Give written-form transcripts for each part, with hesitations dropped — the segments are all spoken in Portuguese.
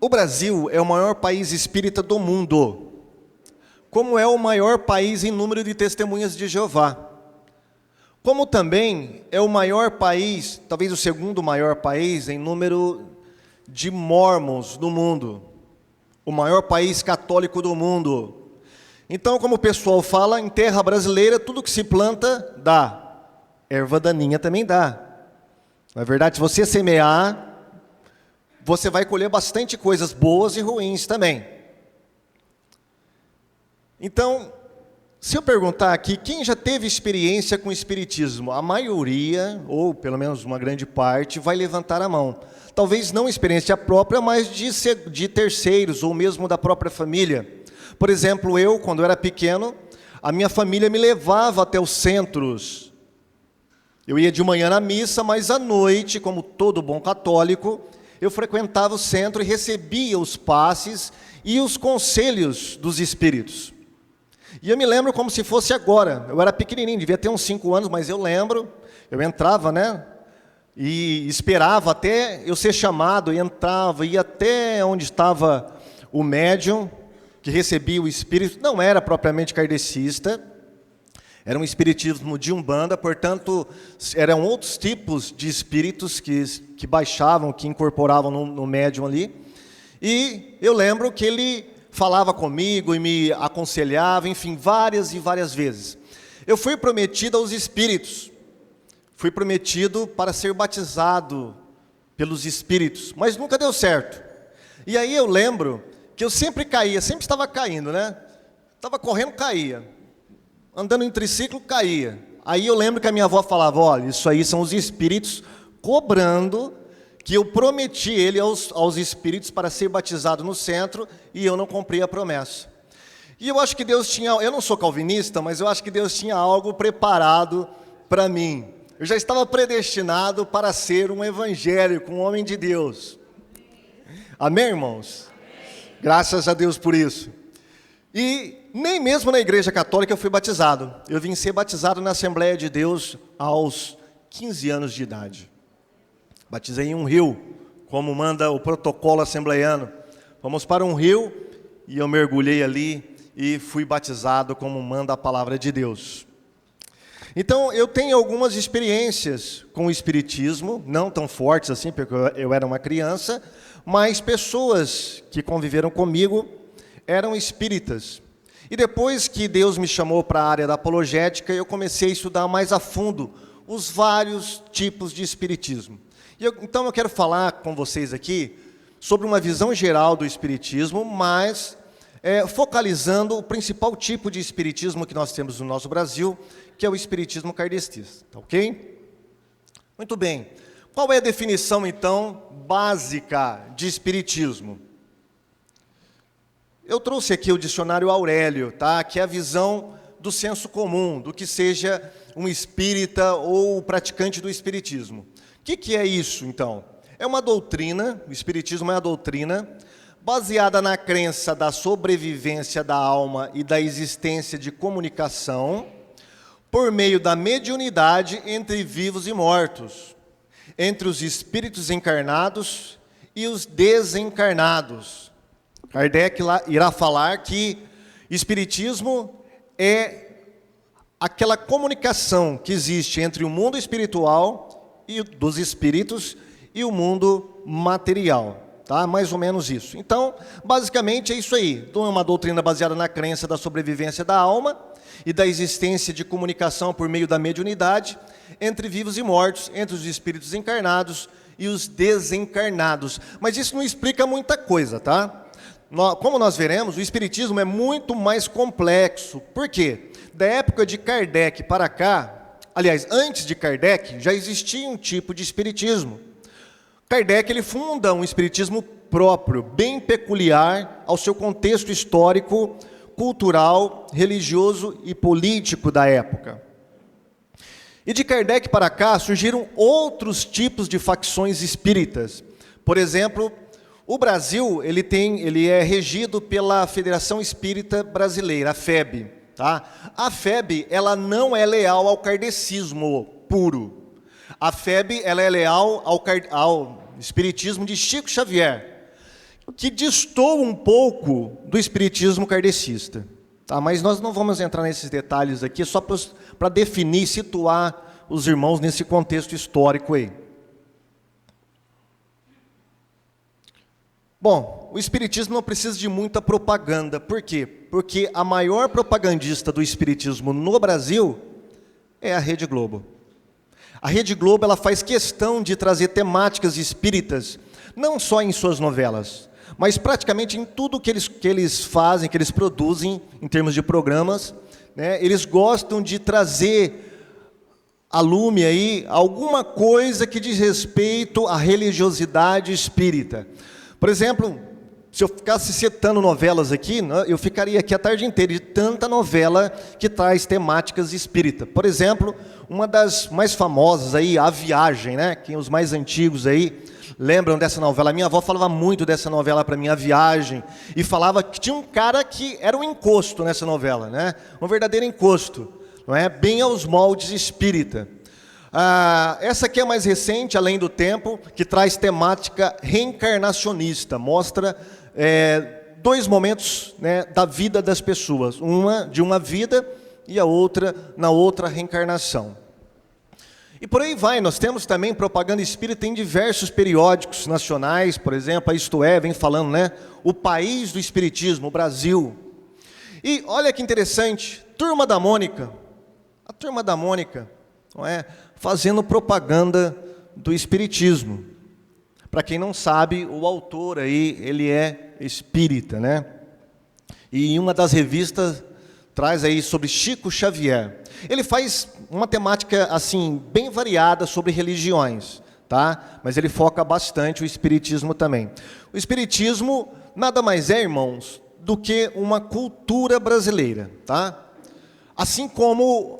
O Brasil é o maior país espírita do mundo, como é o maior país em número de testemunhas de Jeová. Como também é o maior país, talvez o segundo maior país em número de mormons do mundo. O maior país católico do mundo. Então, como o pessoal fala, em terra brasileira, tudo que se planta, dá. Erva daninha também dá. Na verdade, se você semear, você vai colher bastante coisas boas e ruins também. Então, se eu perguntar aqui, quem já teve experiência com o espiritismo? A maioria, ou pelo menos uma grande parte, vai levantar a mão. Talvez não experiência própria, mas de terceiros, ou mesmo da própria família. Por exemplo, eu, quando era pequeno, a minha família me levava até os centros. Eu ia de manhã na missa, mas à noite, como todo bom católico, eu frequentava o centro e recebia os passes e os conselhos dos espíritos. E eu me lembro como se fosse agora. Eu era pequenininho, devia ter uns 5 anos, mas eu lembro. Eu entrava, né? E esperava até eu ser chamado, e entrava, ia até onde estava o médium, que recebia o espírito. Não era propriamente kardecista, era um espiritismo de Umbanda, portanto, eram outros tipos de espíritos que baixavam, que incorporavam no médium ali. E eu lembro que ele falava comigo e me aconselhava, enfim, várias e várias vezes. Eu fui prometido aos espíritos, fui prometido para ser batizado pelos espíritos, mas nunca deu certo. E aí eu lembro que eu sempre caía, sempre estava caindo, né? Estava correndo, caía. Andando em triciclo, caía. Aí eu lembro que a minha avó falava, olha, isso aí são os espíritos cobrando que eu prometi ele aos espíritos para ser batizado no centro, e eu não cumpri a promessa. E eu acho que Deus tinha, eu não sou calvinista, mas eu acho que Deus tinha algo preparado para mim. Eu já estava predestinado para ser um evangélico, um homem de Deus. Amém, irmãos? Amém. Graças a Deus por isso. E nem mesmo na igreja católica eu fui batizado. Eu vim ser batizado na Assembleia de Deus aos 15 anos de idade. Batizei em um rio, como manda o protocolo assembleiano. Fomos para um rio e eu mergulhei ali e fui batizado como manda a palavra de Deus. Então, eu tenho algumas experiências com o espiritismo, não tão fortes assim, porque eu era uma criança, mas pessoas que conviveram comigo eram espíritas. E depois que Deus me chamou para a área da apologética, eu comecei a estudar mais a fundo os vários tipos de espiritismo. Então eu quero falar com vocês aqui sobre uma visão geral do espiritismo, mas focalizando o principal tipo de espiritismo que nós temos no nosso Brasil, que é o espiritismo kardecista, ok? Muito bem. Qual é a definição, então, básica de espiritismo? Eu trouxe aqui o dicionário Aurélio, tá? Que é a visão do senso comum, do que seja um espírita ou praticante do espiritismo. O que é isso, então? É uma doutrina, o espiritismo é uma doutrina, baseada na crença da sobrevivência da alma e da existência de comunicação, por meio da mediunidade entre vivos e mortos, entre os espíritos encarnados e os desencarnados. Kardec irá falar que espiritismo é aquela comunicação que existe entre o mundo espiritual e dos espíritos e o mundo material, tá? Mais ou menos isso. Então, basicamente é isso aí. Então, é uma doutrina baseada na crença da sobrevivência da alma e da existência de comunicação por meio da mediunidade entre vivos e mortos, entre os espíritos encarnados e os desencarnados. Mas isso não explica muita coisa, tá? Como nós veremos, o espiritismo é muito mais complexo. Por quê? Da época de Kardec para cá, aliás, antes de Kardec, já existia um tipo de espiritismo. Kardec ele funda um espiritismo próprio, bem peculiar ao seu contexto histórico, cultural, religioso e político da época. E de Kardec para cá surgiram outros tipos de facções espíritas. Por exemplo, o Brasil ele é regido pela Federação Espírita Brasileira, a FEB. Tá? A FEB ela não é leal ao kardecismo puro. A FEB ela é leal ao espiritismo de Chico Xavier, que destoa um pouco do espiritismo kardecista. Tá? Mas nós não vamos entrar nesses detalhes aqui, só para definir, situar os irmãos nesse contexto histórico aí. Bom, o espiritismo não precisa de muita propaganda. Por quê? Porque a maior propagandista do espiritismo no Brasil é a Rede Globo. A Rede Globo, ela faz questão de trazer temáticas espíritas, não só em suas novelas, mas praticamente em tudo que eles fazem, que eles produzem em termos de programas, né? Eles gostam de trazer a lume aí alguma coisa que diz respeito à religiosidade espírita. Por exemplo, se eu ficasse citando novelas aqui, eu ficaria aqui a tarde inteira de tanta novela que traz temáticas espíritas. Por exemplo, uma das mais famosas aí, A Viagem, né? Que os mais antigos aí lembram dessa novela. A minha avó falava muito dessa novela para mim, A Viagem, e falava que tinha um cara que era um encosto nessa novela, né? Um verdadeiro encosto, não é? Bem aos moldes espírita. Essa aqui é mais recente, Além do Tempo, que traz temática reencarnacionista, mostra dois momentos, né, da vida das pessoas, uma de uma vida e a outra na outra reencarnação. E por aí vai, nós temos também propaganda espírita em diversos periódicos nacionais, por exemplo, a Isto É, vem falando, né, o país do espiritismo, o Brasil. E olha que interessante, Turma da Mônica, a Turma da Mônica, não é, fazendo propaganda do espiritismo. Para quem não sabe, o autor aí, ele é espírita, né? E em uma das revistas traz aí sobre Chico Xavier. Ele faz uma temática assim bem variada sobre religiões, tá? Mas ele foca bastante o espiritismo também. O espiritismo nada mais é, irmãos, do que uma cultura brasileira, tá? Assim como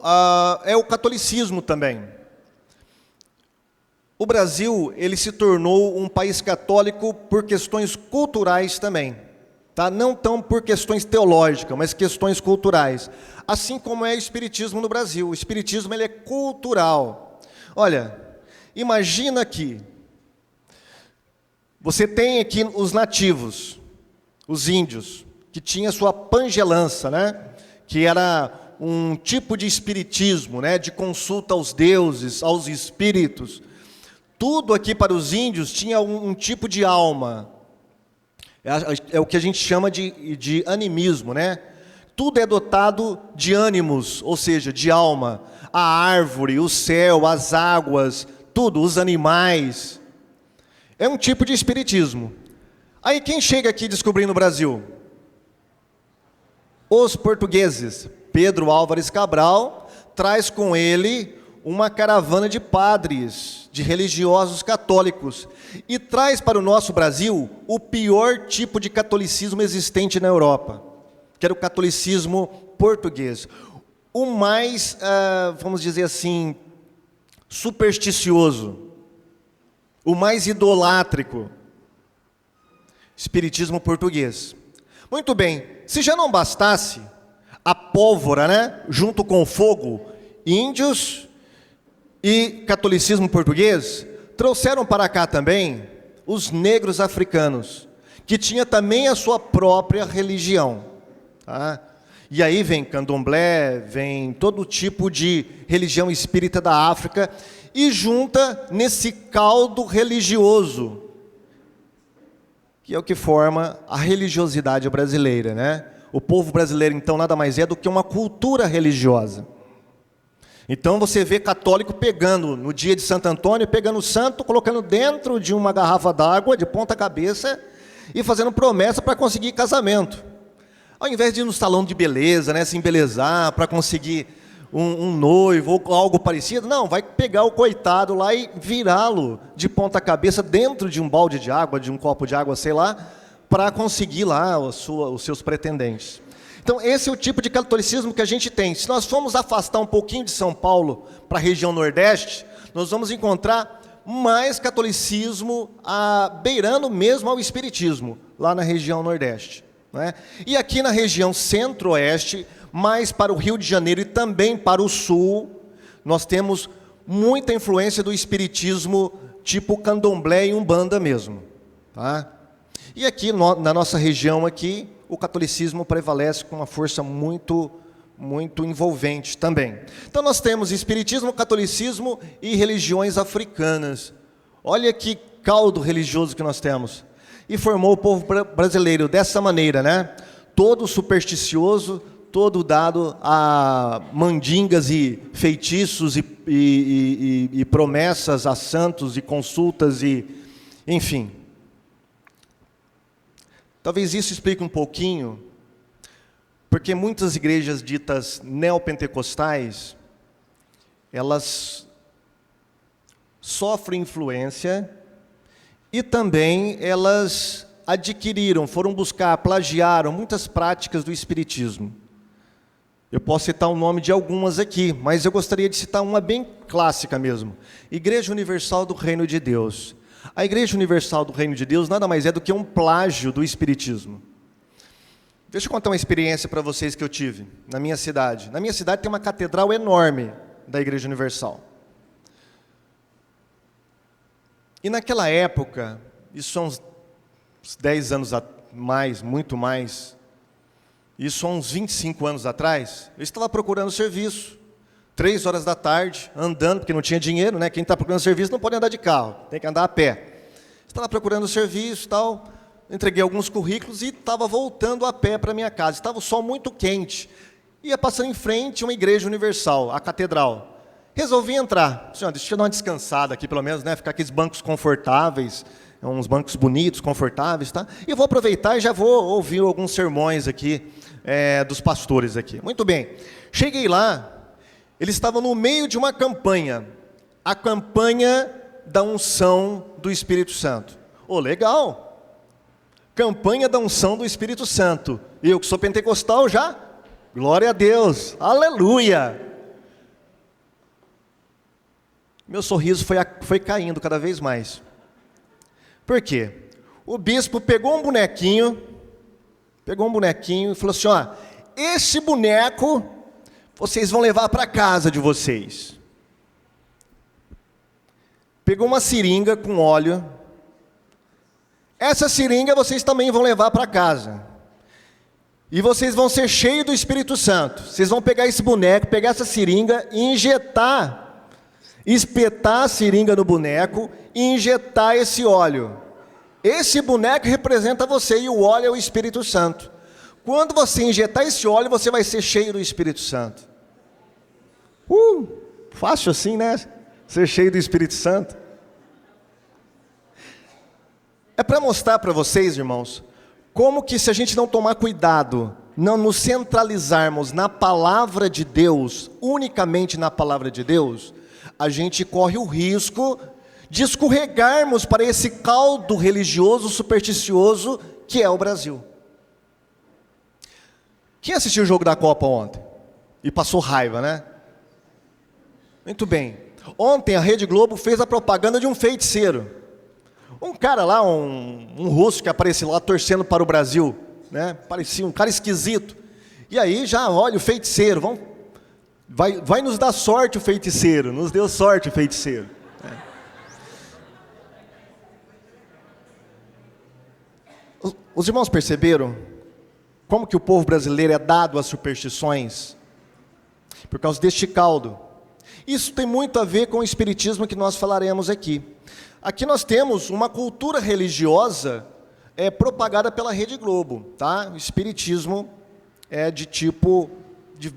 é o catolicismo também. O Brasil, ele se tornou um país católico por questões culturais também, tá? Não tão por questões teológicas, mas questões culturais. Assim como é o espiritismo no Brasil. O espiritismo, ele é cultural. Olha, imagina que você tem aqui os nativos, os índios, que tinha sua pangelança, né? Que era um tipo de espiritismo, né? De consulta aos deuses, aos espíritos. Tudo aqui para os índios tinha um tipo de alma. É o que a gente chama de animismo, né? Tudo é dotado de ânimos, ou seja, de alma. A árvore, o céu, as águas, tudo, os animais. É um tipo de espiritismo. Aí quem chega aqui descobrindo o Brasil? Os portugueses. Pedro Álvares Cabral traz com ele uma caravana de padres, de religiosos católicos, e traz para o nosso Brasil o pior tipo de catolicismo existente na Europa, que era o catolicismo português. O mais, vamos dizer assim, supersticioso, o mais idolátrico, espiritismo português. Muito bem, se já não bastasse a pólvora, né, junto com o fogo, índios e catolicismo português, trouxeram para cá também os negros africanos, que tinha também a sua própria religião. Tá? E aí vem candomblé, vem todo tipo de religião espírita da África, e junta nesse caldo religioso, que é o que forma a religiosidade brasileira, né? O povo brasileiro, então, nada mais é do que uma cultura religiosa. Então você vê católico pegando, no dia de Santo Antônio, pegando o santo, colocando dentro de uma garrafa d'água, de ponta cabeça, e fazendo promessa para conseguir casamento. Ao invés de ir no salão de beleza, né, se embelezar, para conseguir um noivo ou algo parecido, não, vai pegar o coitado lá e virá-lo de ponta cabeça dentro de um balde de água, de um copo de água, sei lá, para conseguir lá os seus pretendentes. Então, esse é o tipo de catolicismo que a gente tem. Se nós formos afastar um pouquinho de São Paulo para a região Nordeste, nós vamos encontrar mais catolicismo beirando mesmo ao espiritismo, lá na região Nordeste. Não é? E aqui na região Centro-Oeste, mais para o Rio de Janeiro e também para o Sul, nós temos muita influência do espiritismo tipo candomblé e umbanda mesmo. Tá? E aqui, na nossa região aqui, o catolicismo prevalece com uma força muito envolvente também. Então nós temos espiritismo, catolicismo e religiões africanas. Olha que caldo religioso que nós temos. E formou o povo brasileiro dessa maneira, né? Todo supersticioso, todo dado a mandingas e feitiços e promessas a santos e consultas enfim. Talvez isso explique um pouquinho, porque muitas igrejas ditas neopentecostais, elas sofrem influência e também elas foram buscar, plagiaram muitas práticas do espiritismo. Eu posso citar o nome de algumas aqui, mas eu gostaria de citar uma bem clássica mesmo. Igreja Universal do Reino de Deus. A Igreja Universal do Reino de Deus nada mais é do que um plágio do espiritismo. Deixa eu contar uma experiência para vocês que eu tive na minha cidade. Na minha cidade tem uma catedral enorme da Igreja Universal. E naquela época, isso são uns 10 anos mais, muito mais, isso há uns 25 anos atrás, eu estava procurando serviço, 3 horas da tarde, andando, porque não tinha dinheiro, né? Quem está procurando serviço não pode andar de carro, tem que andar a pé. Estava procurando serviço e tal, entreguei alguns currículos e estava voltando a pé para minha casa. Estava o sol muito quente, ia passando em frente a uma igreja universal, a catedral. Resolvi entrar. Senhor, deixa eu dar uma descansada aqui pelo menos, né? Ficar aqueles bancos confortáveis, uns bancos bonitos, confortáveis, tá? E vou aproveitar e já vou ouvir alguns sermões aqui dos pastores aqui. Muito bem. Cheguei lá, eles estavam no meio de uma campanha, a campanha da unção do Espírito Santo. Legal! Campanha da unção do Espírito Santo. Eu que sou pentecostal já? Glória a Deus! Aleluia! Meu sorriso foi caindo cada vez mais. Por quê? O bispo pegou um bonequinho e falou assim, esse boneco vocês vão levar para casa de vocês. Pegou uma seringa com óleo. Essa seringa vocês também vão levar para casa. E vocês vão ser cheios do Espírito Santo. Vocês vão pegar esse boneco, pegar essa seringa e espetar a seringa no boneco e injetar esse óleo. Esse boneco representa você e o óleo é o Espírito Santo. Quando você injetar esse óleo, você vai ser cheio do Espírito Santo. Fácil assim, né? Ser cheio do Espírito Santo. É para mostrar para vocês, irmãos, como que se a gente não tomar cuidado, não nos centralizarmos na palavra de Deus, unicamente na palavra de Deus, a gente corre o risco de escorregarmos para esse caldo religioso, supersticioso, que é o Brasil. Quem assistiu o jogo da Copa ontem? E passou raiva, né? Muito bem. Ontem a Rede Globo fez a propaganda de um feiticeiro. Um cara lá, um russo que apareceu lá torcendo para o Brasil, né? Parecia um cara esquisito. E aí já, olha, o feiticeiro, vai nos dar sorte o feiticeiro, nos deu sorte o feiticeiro. Os irmãos perceberam como que o povo brasileiro é dado às superstições? Por causa deste caldo. Isso tem muito a ver com o espiritismo que nós falaremos aqui. Aqui nós temos uma cultura religiosa propagada pela Rede Globo, tá? O espiritismo é de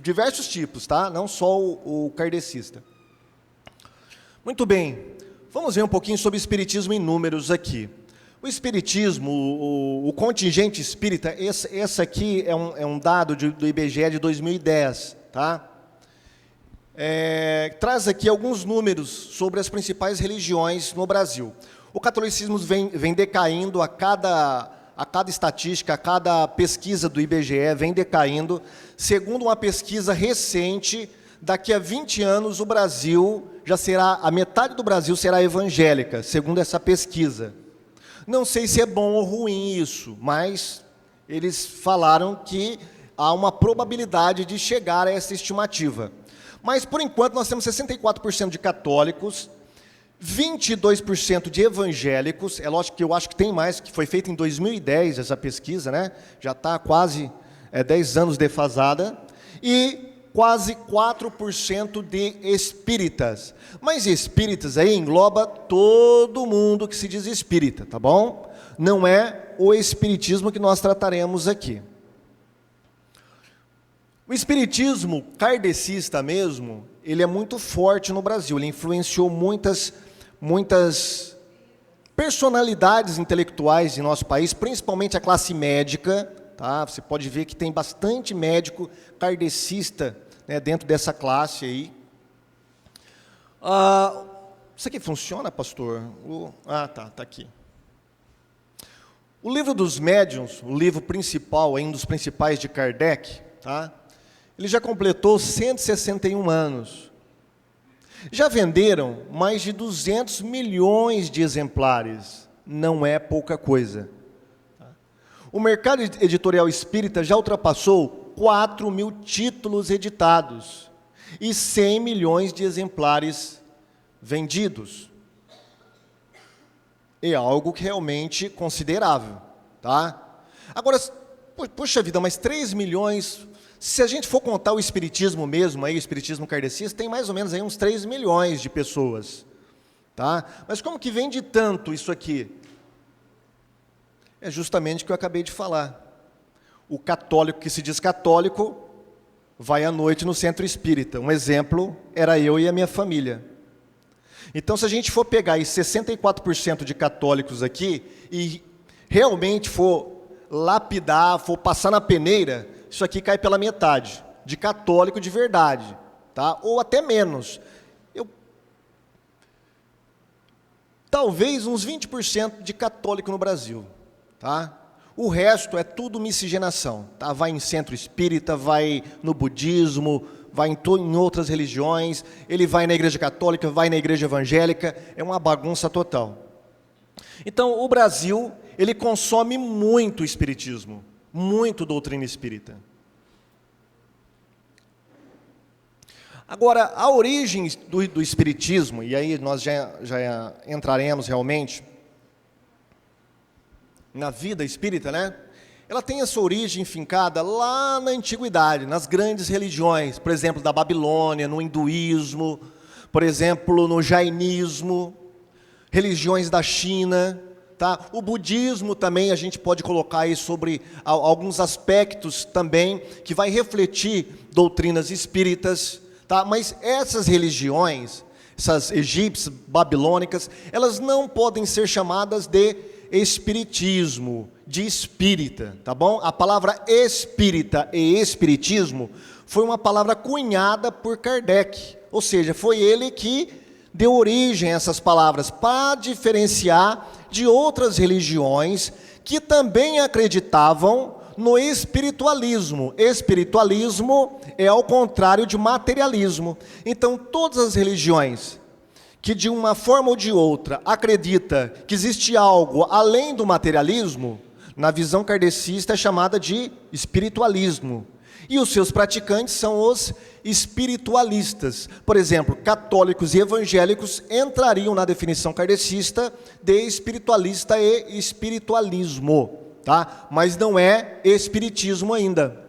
diversos tipos, tá? Não só o kardecista. Muito bem, vamos ver um pouquinho sobre o espiritismo em números aqui. O espiritismo, o contingente espírita, esse aqui é um dado do IBGE de 2010, tá? Traz aqui alguns números sobre as principais religiões no Brasil. O catolicismo vem decaindo a cada estatística, a cada pesquisa do IBGE vem decaindo. Segundo uma pesquisa recente, daqui a 20 anos o Brasil a metade do Brasil será evangélica, segundo essa pesquisa. Não sei se é bom ou ruim isso, mas eles falaram que há uma probabilidade de chegar a essa estimativa. Mas, por enquanto, nós temos 64% de católicos, 22% de evangélicos, é lógico que eu acho que tem mais, que foi feita em 2010 essa pesquisa, né? Já está quase 10 anos defasada, e quase 4% de espíritas. Mas espíritas aí engloba todo mundo que se diz espírita, tá bom? Não é o espiritismo que nós trataremos aqui. O espiritismo kardecista mesmo, ele é muito forte no Brasil, ele influenciou muitas personalidades intelectuais em nosso país, principalmente a classe médica, tá? Você pode ver que tem bastante médico kardecista, né, dentro dessa classe aí. Isso aqui funciona, pastor? Tá aqui. O livro dos médiuns, o livro principal, um dos principais de Kardec, tá? Ele já completou 161 anos. Já venderam mais de 200 milhões de exemplares. Não é pouca coisa. O mercado editorial espírita já ultrapassou 4 mil títulos editados e 100 milhões de exemplares vendidos. É algo que realmente considerável, tá? Agora, puxa vida, mas 3 milhões... Se a gente for contar o espiritismo mesmo, aí, o espiritismo kardecista, tem mais ou menos aí uns 3 milhões de pessoas. Tá? Mas como que vende tanto isso aqui? É justamente o que eu acabei de falar. O católico que se diz católico vai à noite no centro espírita. Um exemplo era eu e a minha família. Então, se a gente for pegar aí 64% de católicos aqui e realmente for lapidar, for passar na peneira, isso aqui cai pela metade, de católico de verdade, tá? Ou até menos. Talvez uns 20% de católico no Brasil, tá? O resto é tudo miscigenação, tá? Vai em centro espírita, vai no budismo, vai em outras religiões, ele vai na igreja católica, vai na igreja evangélica, é uma bagunça total. Então, o Brasil, ele consome muito espiritismo, muito doutrina espírita. Agora, a origem do espiritismo, e aí nós já entraremos realmente na vida espírita, né? Ela tem a sua origem fincada lá na antiguidade, nas grandes religiões, por exemplo, da Babilônia, no hinduísmo, por exemplo, no jainismo, religiões da China. Tá? O budismo também a gente pode colocar aí sobre alguns aspectos também que vai refletir doutrinas espíritas, tá? Mas essas religiões, essas egípcias, babilônicas, elas não podem ser chamadas de espiritismo, de espírita, tá bom? A palavra espírita e espiritismo foi uma palavra cunhada por Kardec, ou seja, foi ele que deu origem a essas palavras para diferenciar de outras religiões que também acreditavam no espiritualismo. Espiritualismo é ao contrário de materialismo. Então, todas as religiões que de uma forma ou de outra acredita que existe algo além do materialismo, na visão kardecista é chamada de espiritualismo. E os seus praticantes são os espiritualistas. Por exemplo, católicos e evangélicos entrariam na definição kardecista de espiritualista e espiritualismo, tá? Mas não é espiritismo ainda.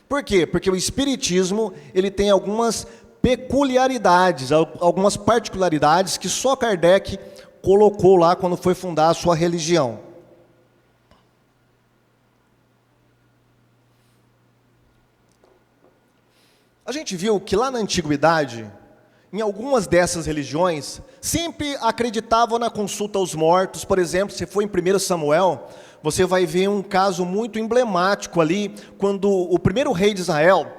Por quê? Porque o espiritismo, ele tem algumas peculiaridades, algumas particularidades que só Kardec colocou lá quando foi fundar a sua religião. A gente viu que lá na antiguidade, em algumas dessas religiões, sempre acreditavam na consulta aos mortos. Por exemplo, se for em 1 Samuel, você vai ver um caso muito emblemático ali, quando o primeiro rei de Israel,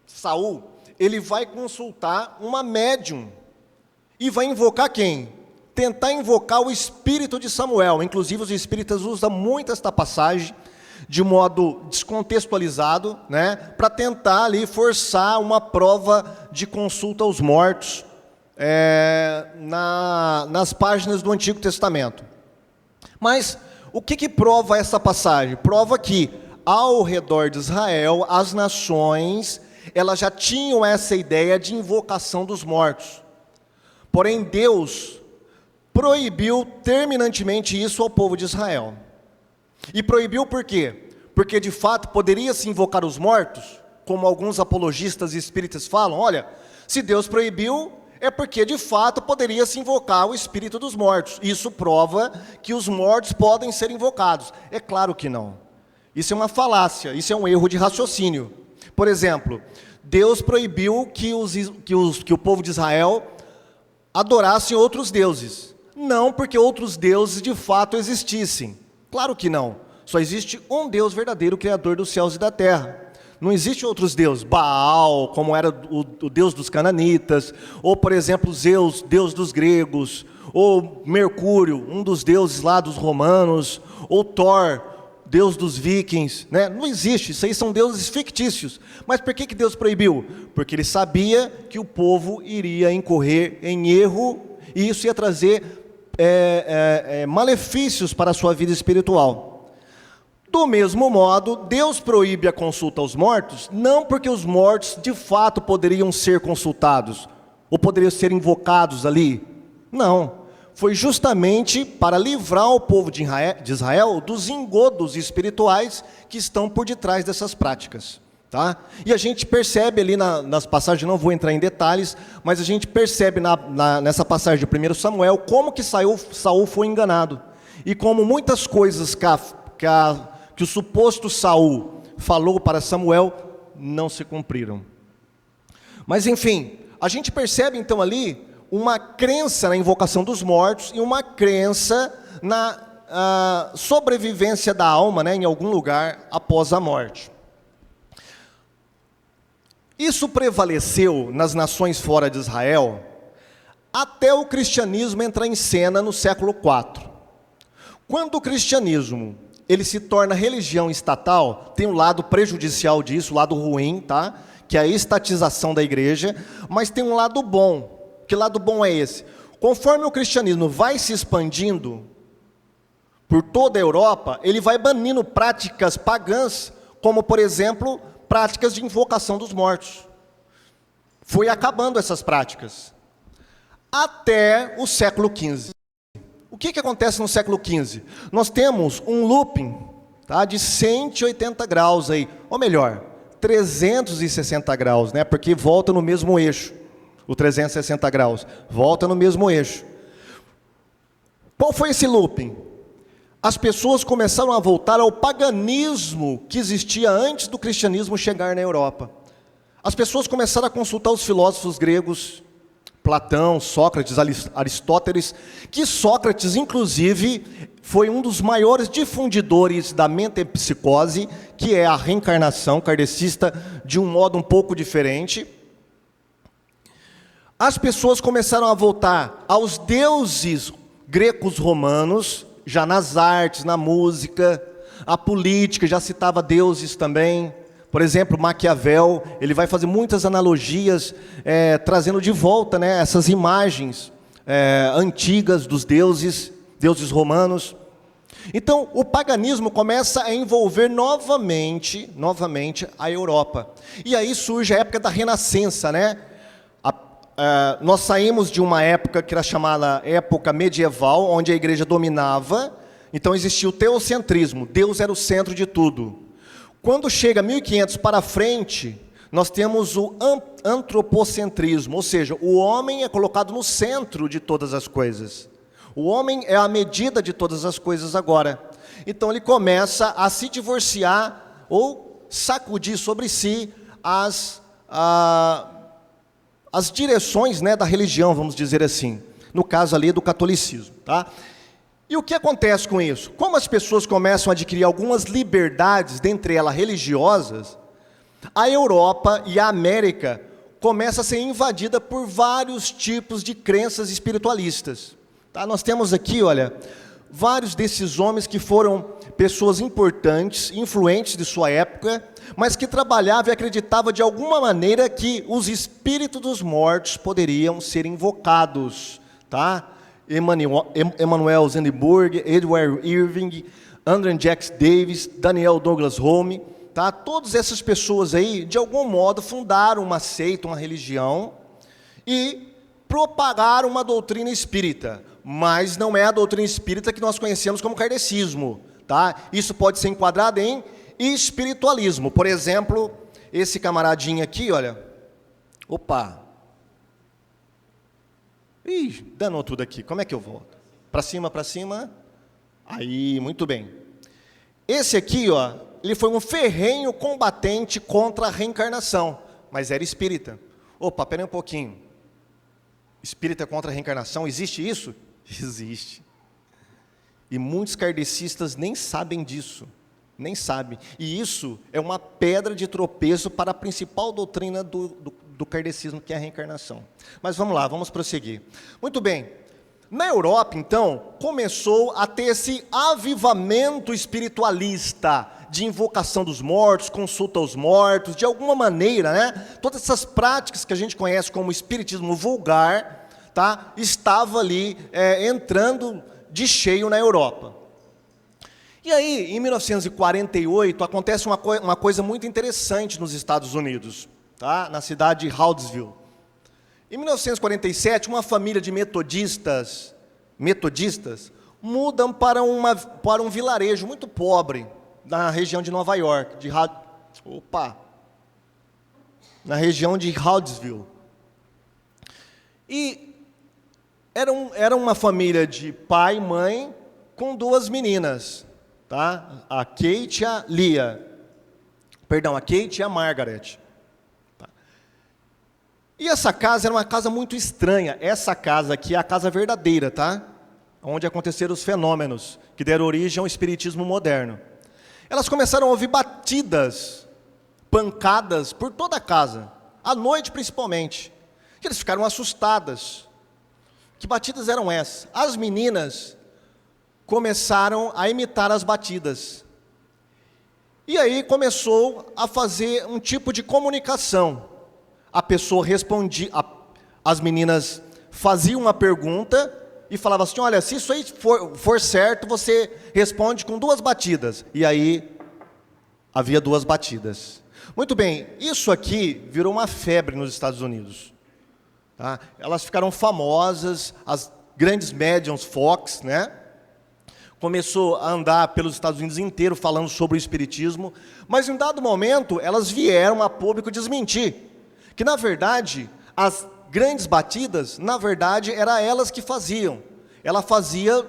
Saul, ele vai consultar uma médium, e vai invocar quem? Tentar invocar o espírito de Samuel. Inclusive os espíritas usam muito esta passagem, de modo descontextualizado, né, para tentar ali forçar uma prova de consulta aos mortos nas páginas do Antigo Testamento. Mas o que prova essa passagem? Prova que ao redor de Israel, as nações, elas já tinham essa ideia de invocação dos mortos. Porém, Deus proibiu terminantemente isso ao povo de Israel. E proibiu por quê? Porque de fato poderia se invocar os mortos, como alguns apologistas espíritas falam, olha, se Deus proibiu, é porque de fato poderia se invocar o espírito dos mortos. Isso prova que os mortos podem ser invocados. É claro que não. Isso é uma falácia, isso é um erro de raciocínio. Por exemplo, Deus proibiu que o povo de Israel adorassem outros deuses. Não porque outros deuses de fato existissem. Claro que não. Só existe um Deus verdadeiro, Criador dos céus e da terra. Não existe outros deuses. Baal, como era o deus dos cananitas, ou, por exemplo, Zeus, deus dos gregos, ou Mercúrio, um dos deuses lá dos romanos, ou Thor, deus dos vikings, né? Não existe, isso aí são deuses fictícios. Mas por que Deus proibiu? Porque ele sabia que o povo iria incorrer em erro, e isso ia trazer malefícios para a sua vida espiritual. Do mesmo modo, Deus proíbe a consulta aos mortos, não porque os mortos de fato poderiam ser consultados, ou poderiam ser invocados ali. Não, foi justamente para livrar o povo de Israel dos engodos espirituais que estão por detrás dessas práticas. Tá? E a gente percebe ali nas passagens, não vou entrar em detalhes, mas a gente percebe nessa passagem de 1 Samuel, como que Saul foi enganado. E como muitas coisas que o suposto Saul falou para Samuel não se cumpriram. Mas enfim, a gente percebe então ali uma crença na invocação dos mortos e uma crença na sobrevivência da alma, né, em algum lugar após a morte. Isso prevaleceu nas nações fora de Israel até o cristianismo entrar em cena no século IV. Quando o cristianismo ele se torna religião estatal, tem um lado prejudicial disso, o lado ruim, tá? Que é a estatização da igreja, mas tem um lado bom. Que lado bom é esse? Conforme o cristianismo vai se expandindo por toda a Europa, ele vai banindo práticas pagãs, como, por exemplo, práticas de invocação dos mortos. Foi acabando essas práticas. Até o século XV. O que acontece no século XV? Nós temos um looping, tá, de 180 graus aí, ou melhor, 360 graus, né, porque volta no mesmo eixo, o 360 graus, volta no mesmo eixo. Qual foi esse looping? As pessoas começaram a voltar ao paganismo que existia antes do cristianismo chegar na Europa. As pessoas começaram a consultar os filósofos gregos, Platão, Sócrates, Aristóteles, que Sócrates, inclusive, foi um dos maiores difundidores da metempsicose, que é a reencarnação kardecista, de um modo um pouco diferente. As pessoas começaram a voltar aos deuses gregos romanos, já nas artes, na música, a política, já citava deuses também. Por exemplo, Maquiavel, ele vai fazer muitas analogias, trazendo de volta, né, essas imagens antigas dos deuses romanos. Então, o paganismo começa a envolver novamente a Europa. E aí surge a época da Renascença, né? Nós saímos de uma época que era chamada época medieval, onde a igreja dominava, então existia o teocentrismo, Deus era o centro de tudo. Quando chega 1500 para frente, nós temos o antropocentrismo, ou seja, o homem é colocado no centro de todas as coisas. O homem é a medida de todas as coisas agora. Então ele começa a se divorciar ou sacudir sobre si as direções, né, da religião, vamos dizer assim. No caso ali do catolicismo, tá? E o que acontece com isso? Como as pessoas começam a adquirir algumas liberdades, dentre elas religiosas, a Europa e a América começam a ser invadida por vários tipos de crenças espiritualistas. Tá? Nós temos aqui, olha, vários desses homens que foram pessoas importantes, influentes de sua época, mas que trabalhavam e acreditavam de alguma maneira que os espíritos dos mortos poderiam ser invocados, tá? Emanuel Swedenborg, Edward Irving, Andrew Jack Davis, Daniel Douglas Home, tá? Todas essas pessoas aí, de algum modo, fundaram uma seita, uma religião, e propagar uma doutrina espírita, mas não é a doutrina espírita que nós conhecemos como kardecismo, tá? Isso pode ser enquadrado em espiritualismo. Por exemplo, esse camaradinho aqui, olha. Opa! Ih, danou tudo aqui. Como é que eu volto? Para cima, para cima. Aí, muito bem. Esse aqui, ó, ele foi um ferrenho combatente contra a reencarnação, mas era espírita. Opa, pera aí um pouquinho. Espírita contra a reencarnação, existe isso? Existe. E muitos kardecistas nem sabem disso. Nem sabem. E isso é uma pedra de tropeço para a principal doutrina do kardecismo, que é a reencarnação. Mas vamos lá, vamos prosseguir. Muito bem. Na Europa, então, começou a ter esse avivamento espiritualista, de invocação dos mortos, consulta aos mortos, de alguma maneira, né? Todas essas práticas que a gente conhece como espiritismo vulgar, tá? Estava ali entrando de cheio na Europa. E aí, em 1948, acontece uma coisa muito interessante nos Estados Unidos, tá? Na cidade de Hallsville. Em 1947, uma família de metodistas mudam para um vilarejo muito pobre, na região de Nova York, na região de Hallsville. E era uma família de pai e mãe com duas meninas, tá? A Kate e a Leah. Perdão, a Kate e a Margaret. E essa casa era uma casa muito estranha. Essa casa aqui é a casa verdadeira, tá? Onde aconteceram os fenômenos que deram origem ao espiritismo moderno. Elas começaram a ouvir batidas, pancadas por toda a casa, à noite principalmente. E eles ficaram assustadas. Que batidas eram essas? As meninas começaram a imitar as batidas. E aí começou a fazer um tipo de comunicação. A pessoa respondia, as meninas faziam uma pergunta e falavam assim, olha, se isso aí for certo, você responde com 2 batidas. E aí, havia 2 batidas. Muito bem, isso aqui virou uma febre nos Estados Unidos. Tá? Elas ficaram famosas, as grandes médiums Fox, né? Começou a andar pelos Estados Unidos inteiro falando sobre o espiritismo, mas em dado momento, elas vieram a público desmentir. Que, na verdade, as grandes batidas, na verdade, eram elas que faziam. Ela fazia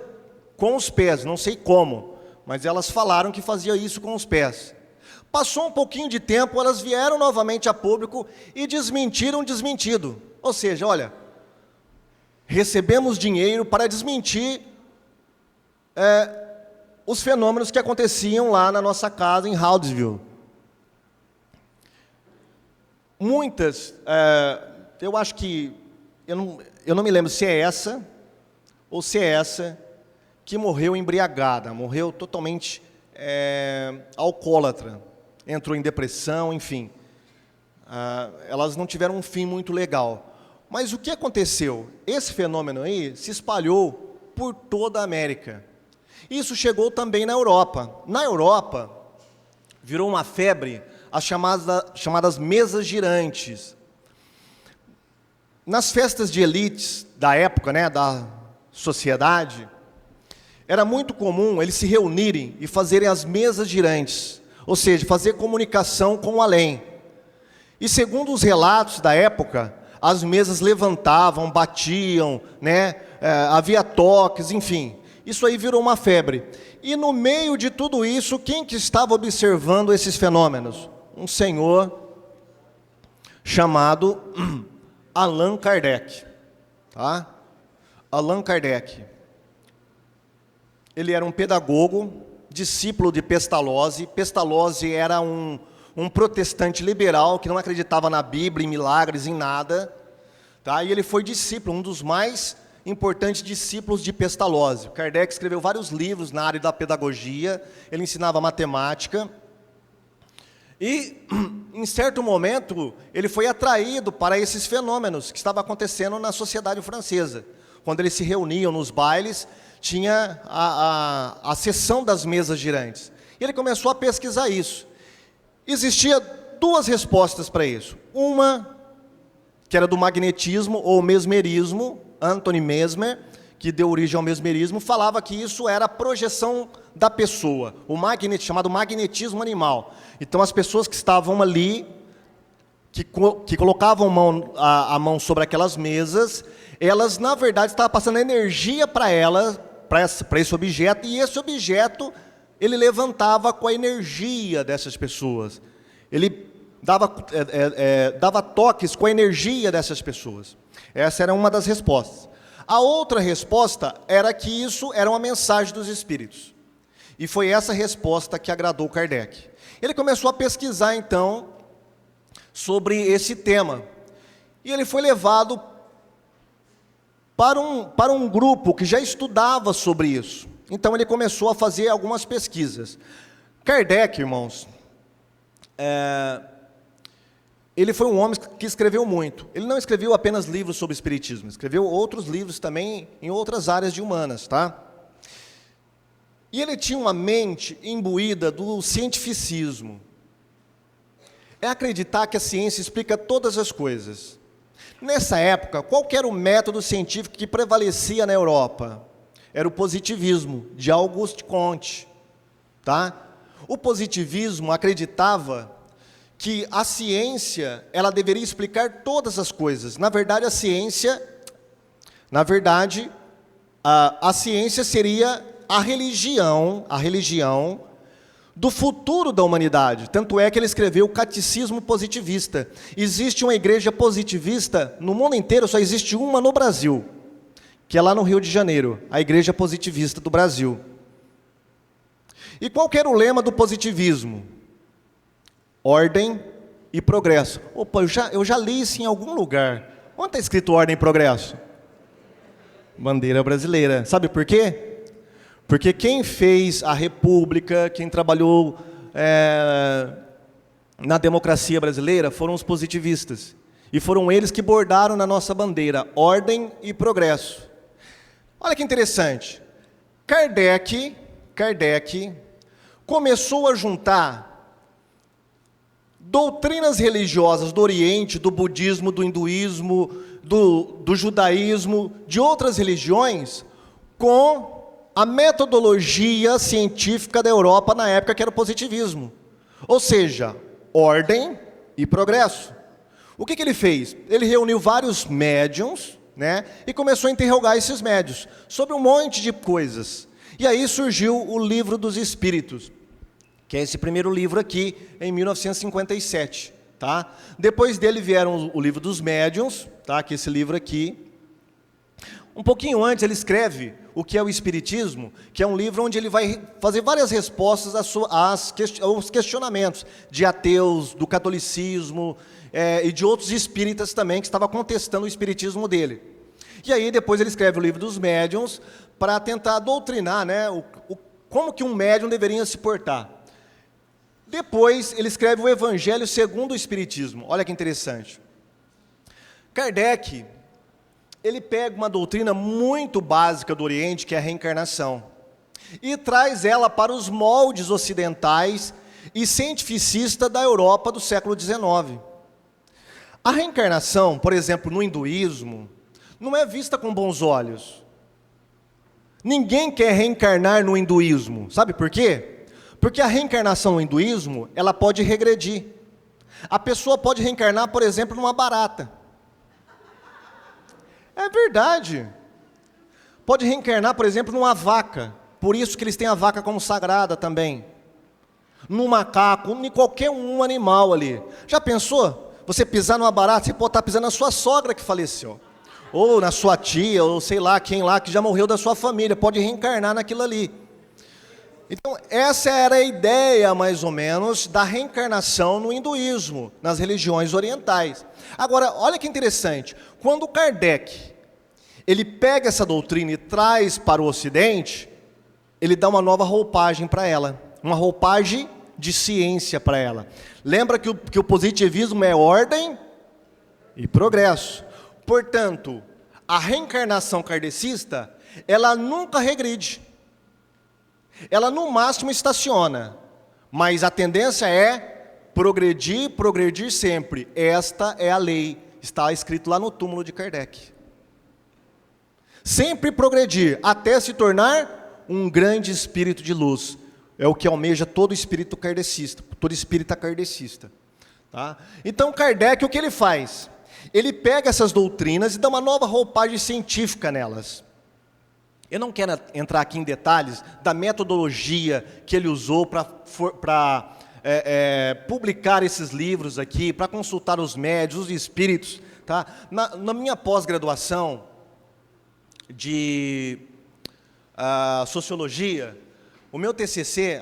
com os pés, não sei como, mas elas falaram que fazia isso com os pés. Passou um pouquinho de tempo, elas vieram novamente a público e desmentiram o desmentido. Ou seja, olha, recebemos dinheiro para desmentir os fenômenos que aconteciam lá na nossa casa em Hallsville. Muitas, eu acho que, eu não me lembro se é essa, ou se é essa, que morreu embriagada, morreu totalmente alcoólatra, entrou em depressão, enfim. Elas não tiveram um fim muito legal. Mas o que aconteceu? Esse fenômeno aí se espalhou por toda a América. Isso chegou também na Europa. Na Europa, virou uma febre as chamadas mesas girantes. Nas festas de elites da época, né, da sociedade, era muito comum eles se reunirem e fazerem as mesas girantes, ou seja, fazer comunicação com o além. E segundo os relatos da época, as mesas levantavam, batiam, né, havia toques, enfim. Isso aí virou uma febre. E no meio de tudo isso, quem que estava observando esses fenômenos? Um senhor chamado Allan Kardec. Tá? Allan Kardec. Ele era um pedagogo, discípulo de Pestalozzi. Pestalozzi era um protestante liberal que não acreditava na Bíblia, em milagres, em nada. Tá? E ele foi discípulo, um dos mais importantes discípulos de Pestalozzi. Kardec escreveu vários livros na área da pedagogia, ele ensinava matemática. E, em certo momento, ele foi atraído para esses fenômenos que estavam acontecendo na sociedade francesa. Quando eles se reuniam nos bailes, tinha a sessão das mesas girantes. E ele começou a pesquisar isso. Existia 2 respostas para isso. Uma, que era do magnetismo ou mesmerismo, Anthony Mesmer, que deu origem ao mesmerismo, falava que isso era a projeção da pessoa, chamado magnetismo animal. Então, as pessoas que estavam ali, que colocavam a mão sobre aquelas mesas, elas, na verdade, estavam passando energia para elas, para esse objeto, e esse objeto, ele levantava com a energia dessas pessoas. Ele dava toques com a energia dessas pessoas. Essa era uma das respostas. A outra resposta era que isso era uma mensagem dos espíritos. E foi essa resposta que agradou Kardec. Ele começou a pesquisar, então, sobre esse tema. E ele foi levado para um grupo que já estudava sobre isso. Então, ele começou a fazer algumas pesquisas. Kardec, irmãos, ele foi um homem que escreveu muito. Ele não escreveu apenas livros sobre espiritismo, escreveu outros livros também em outras áreas de humanas, tá? E ele tinha uma mente imbuída do cientificismo. É acreditar que a ciência explica todas as coisas. Nessa época, qual que era o método científico que prevalecia na Europa? Era o positivismo, de Auguste Comte, tá? O positivismo acreditava que a ciência, ela deveria explicar todas as coisas. Na verdade, a ciência seria a religião do futuro da humanidade. Tanto é que ele escreveu o Catecismo Positivista. Existe uma igreja positivista no mundo inteiro, só existe uma no Brasil, que é lá no Rio de Janeiro, a Igreja Positivista do Brasil. E qual que era o lema do positivismo? Ordem e progresso. Opa, eu já li isso em algum lugar. Onde está escrito ordem e progresso? Bandeira brasileira. Sabe por quê? Porque quem fez a República, quem trabalhou na democracia brasileira, foram os positivistas. E foram eles que bordaram na nossa bandeira, ordem e progresso. Olha que interessante. Kardec começou a juntar doutrinas religiosas do Oriente, do budismo, do hinduísmo, do judaísmo, de outras religiões, com a metodologia científica da Europa na época, que era o positivismo. Ou seja, ordem e progresso. O que ele fez? Ele reuniu vários médiuns, né, e começou a interrogar esses médiuns sobre um monte de coisas. E aí surgiu o Livro dos Espíritos, que é esse primeiro livro aqui, em 1957. Tá? Depois dele vieram o Livro dos Médiuns, tá? Que é esse livro aqui. Um pouquinho antes ele escreve o que é o Espiritismo, que é um livro onde ele vai fazer várias respostas aos questionamentos de ateus, do catolicismo e de outros espíritas também, que estavam contestando o espiritismo dele. E aí depois ele escreve o Livro dos Médiuns para tentar doutrinar, né, como que um médium deveria se portar. Depois ele escreve o Evangelho segundo o Espiritismo. Olha que interessante. Kardec, ele pega uma doutrina muito básica do Oriente, que é a reencarnação, e traz ela para os moldes ocidentais e cientificistas da Europa do século XIX. A reencarnação, por exemplo, no hinduísmo, não é vista com bons olhos. Ninguém quer reencarnar no hinduísmo. Sabe por quê? Porque a reencarnação no hinduísmo, ela pode regredir. A pessoa pode reencarnar, por exemplo, numa barata. É verdade. Pode reencarnar, por exemplo, numa vaca. Por isso que eles têm a vaca como sagrada também. Num macaco, em qualquer um animal ali. Já pensou? Você pisar numa barata, você pode estar pisando na sua sogra que faleceu. Ou na sua tia, ou sei lá, quem lá que já morreu da sua família. Pode reencarnar naquilo ali. Então, essa era a ideia, mais ou menos, da reencarnação no hinduísmo, nas religiões orientais. Agora, olha que interessante, quando Kardec, ele pega essa doutrina e traz para o Ocidente, ele dá uma nova roupagem para ela, uma roupagem de ciência para ela. Lembra que o positivismo é ordem e progresso. Portanto, a reencarnação kardecista, ela nunca regride. Ela no máximo estaciona, mas a tendência é progredir sempre. Esta é a lei está escrito lá no túmulo de Kardec. Sempre progredir, até se tornar um grande espírito de luz. É o que almeja todo espírito kardecista, todo espírita kardecista. Tá? Então, Kardec, o que ele faz? Ele pega essas doutrinas e dá uma nova roupagem científica nelas. Eu não quero entrar aqui em detalhes da metodologia que ele usou para publicar esses livros aqui, para consultar os médios, os espíritos. Tá? Na minha pós-graduação de Sociologia, o meu TCC,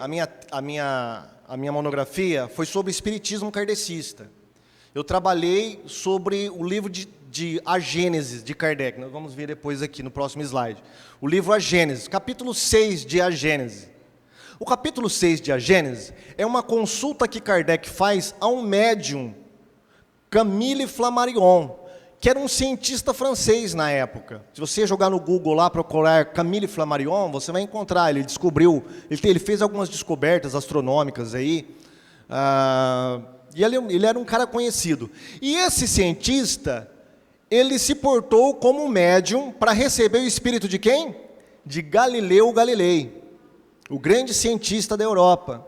a minha monografia, foi sobre espiritismo kardecista. Eu trabalhei sobre o livro de A Gênese, de Kardec. Nós vamos ver depois aqui no próximo slide. O livro A Gênese, capítulo 6 de A Gênese. O capítulo 6 de A Gênese é uma consulta que Kardec faz a um médium, Camille Flammarion, que era um cientista francês na época. Se você jogar no Google lá, procurar Camille Flammarion, você vai encontrar. Ele descobriu, ele fez algumas descobertas astronômicas aí, e ele era um cara conhecido. E esse cientista, ele se portou como médium para receber o espírito de quem? De Galileu Galilei, o grande cientista da Europa.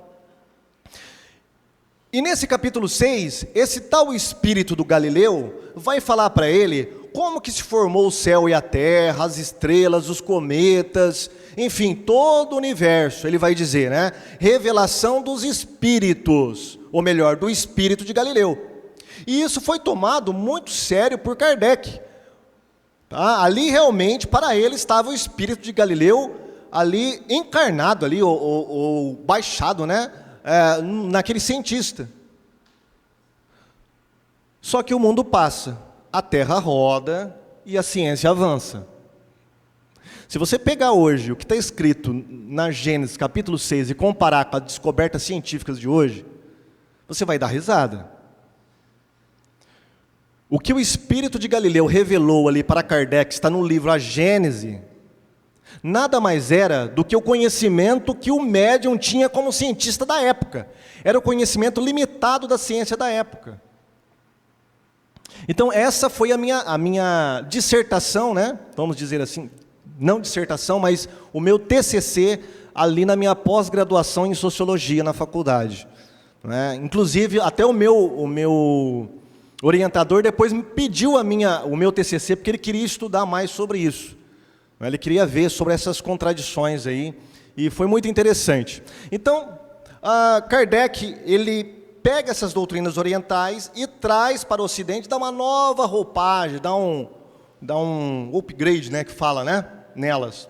E nesse capítulo 6, esse tal espírito do Galileu vai falar para ele como que se formou o céu e a terra, as estrelas, os cometas, enfim, todo o universo. Ele vai dizer, né? Revelação dos espíritos, ou melhor, do espírito de Galileu. E isso foi tomado muito sério por Kardec. Tá? Ali realmente, para ele, estava o espírito de Galileu ali encarnado, ali, ou baixado, né? Naquele cientista. Só que o mundo passa, a Terra roda e a ciência avança. Se você pegar hoje o que está escrito na Gênesis capítulo 6 e comparar com as descobertas científicas de hoje, você vai dar risada. O que o espírito de Galileu revelou ali para Kardec, está no livro A Gênese, nada mais era do que o conhecimento que o médium tinha como cientista da época. Era o conhecimento limitado da ciência da época. Então essa foi a minha dissertação, né? Vamos dizer assim, não dissertação, mas o meu TCC ali na minha pós-graduação em Sociologia na faculdade. Né? Inclusive, até o meu orientador depois me pediu o meu TCC, porque ele queria estudar mais sobre isso. Ele queria ver sobre essas contradições aí, e foi muito interessante. Então, Kardec, ele pega essas doutrinas orientais e traz para o Ocidente, dá uma nova roupagem, dá um upgrade, né, que fala, né, nelas.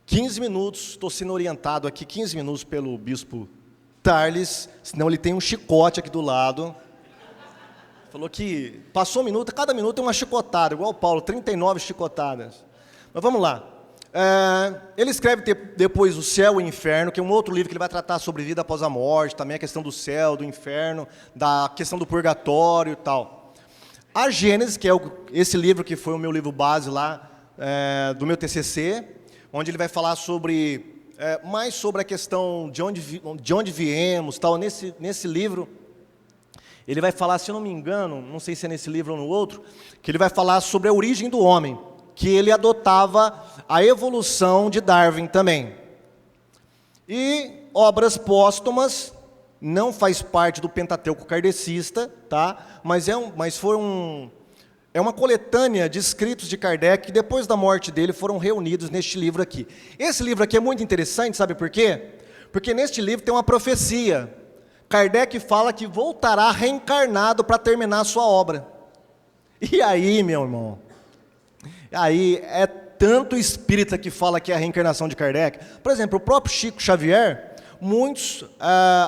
15 minutos, estou sendo orientado aqui, 15 minutos pelo bispo Tarles, senão ele tem um chicote aqui do lado. Falou que passou um minuto, cada minuto tem uma chicotada, igual o Paulo, 39 chicotadas. Mas vamos lá. Ele escreve depois O Céu e o Inferno, que é um outro livro que ele vai tratar sobre vida após a morte, também a questão do céu, do inferno, da questão do purgatório e tal. A Gênesis, que é esse livro que foi o meu livro base lá, do meu TCC, onde ele vai falar mais sobre a questão de onde viemos, tal. Nesse livro, ele vai falar, se eu não me engano, não sei se é nesse livro ou no outro, que ele vai falar sobre a origem do homem, que ele adotava a evolução de Darwin também. E obras póstumas, não faz parte do Pentateuco kardecista, tá? Mas é uma coletânea de escritos de Kardec que depois da morte dele foram reunidos neste livro aqui. Esse livro aqui é muito interessante, sabe por quê? Porque neste livro tem uma profecia. Kardec fala que voltará reencarnado para terminar a sua obra. E aí, meu irmão, aí é tanto espírita que fala que é a reencarnação de Kardec. Por exemplo, o próprio Chico Xavier, muitos